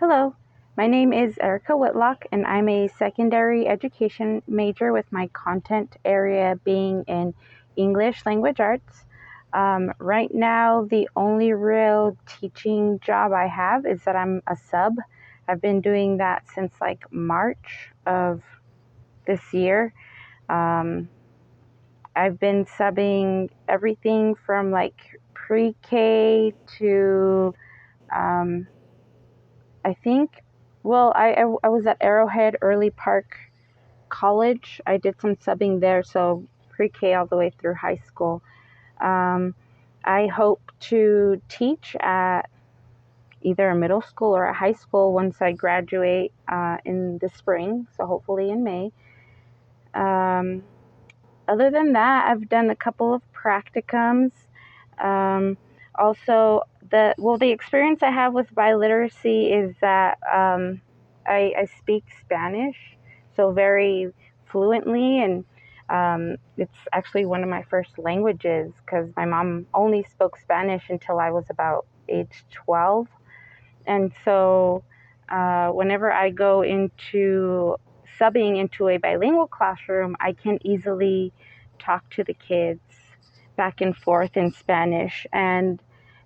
Hello, my name is Erica Whitlock, and I'm a secondary education major with my content area being in English language arts. Right now, the only real teaching job I have is that I'm a sub. I've been doing that since like March of this year. Um, I've been subbing everything from like pre-K to um, I think, well, I was at Arrowhead Early Park College. I did some subbing there, so pre-K all the way through high school. Um, I hope to teach at either a middle school or a high school once I graduate in the spring, so hopefully in May. Um, Other than that, I've done a couple of practicums. Um, Also, the experience I have with biliteracy is that I speak Spanish, so very fluently, and it's actually one of my first languages because my mom only spoke Spanish until I was about age 12. And so whenever I go into subbing into a bilingual classroom, I can easily talk to the kids back and forth in Spanish. And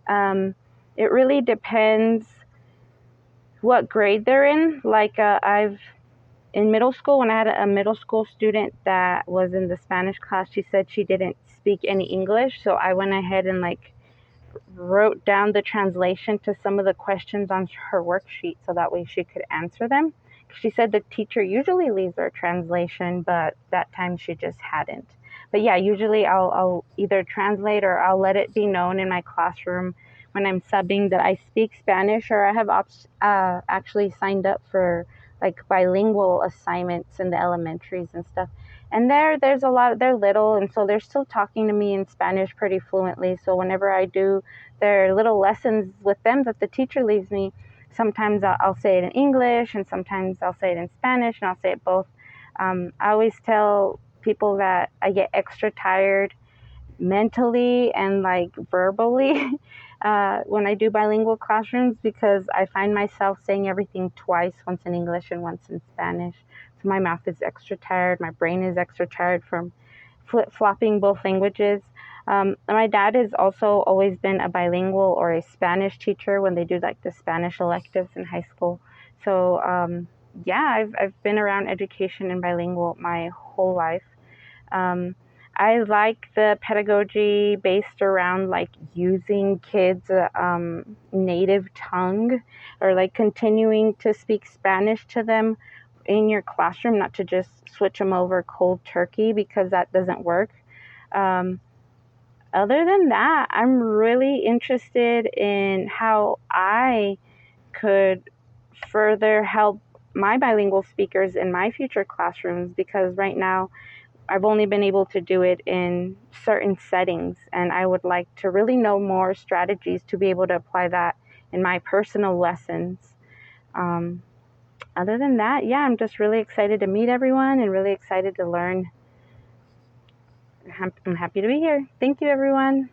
um, it really depends what grade they're in. Like in middle school, when I had a middle school student that was in the Spanish class, she said she didn't speak any English. So I went ahead and like wrote down the translation to some of the questions on her worksheet so that way she could answer them. She said the teacher usually leaves her translation, but that time she just hadn't. But yeah, usually I'll either translate or I'll let it be known in my classroom when I'm subbing that I speak Spanish, or I have actually signed up for like bilingual assignments in the elementaries and stuff. And there's a lot, they're little, and so they're still talking to me in Spanish pretty fluently. So whenever I do their little lessons with them that the teacher leaves me, sometimes I'll say it in English, and sometimes I'll say it in Spanish, and I'll say it both. I always tell people that I get extra tired mentally and like verbally when I do bilingual classrooms, because I find myself saying everything twice, once in English and once in Spanish. So my mouth is extra tired, my brain is extra tired from flip flopping both languages. My dad has also always been a bilingual or a Spanish teacher when they do like the Spanish electives in high school. So yeah, I've been around education and bilingual my whole life. Um, I like the pedagogy based around like using kids' native tongue, or like continuing to speak Spanish to them in your classroom, not to just switch them over cold turkey, because that doesn't work. Um, Other than that, I'm really interested in how I could further help my bilingual speakers in my future classrooms, because right now I've only been able to do it in certain settings, and I would like to really know more strategies to be able to apply that in my personal lessons. Um, Other than that, yeah, I'm just really excited to meet everyone and really excited to learn. I'm happy to be here. Thank you, everyone.